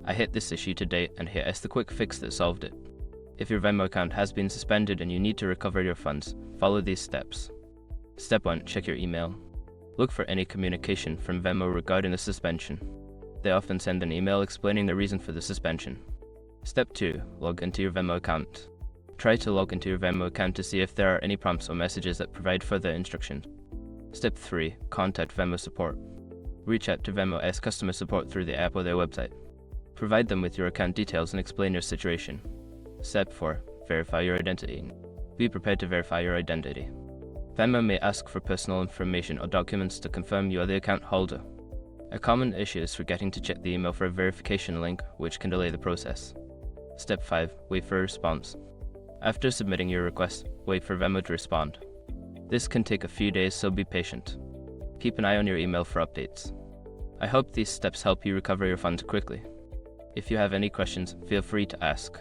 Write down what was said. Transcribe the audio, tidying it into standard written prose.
I hit this issue today and here is the quick fix that solved it. If your Venmo account has been suspended and you need to recover your funds, follow these steps. Step 1. Check your email. Look for any communication from Venmo regarding the suspension. They often send an email explaining the reason for the suspension. Step 2. Log into your Venmo account. Try to log into your Venmo account to see if there are any prompts or messages that provide further instructions. Step 3. Contact Venmo support. Reach out to Venmo's customer support through the app or their website. Provide them with your account details and explain your situation. Step 4. Verify your identity. Be prepared to verify your identity. Venmo may ask for personal information or documents to confirm you are the account holder. A common issue is forgetting to check the email for a verification link, which can delay the process. Step 5. Wait for a response. After submitting your request, wait for Venmo to respond. This can take a few days, so be patient. Keep an eye on your email for updates. I hope these steps help you recover your funds quickly. If you have any questions, feel free to ask.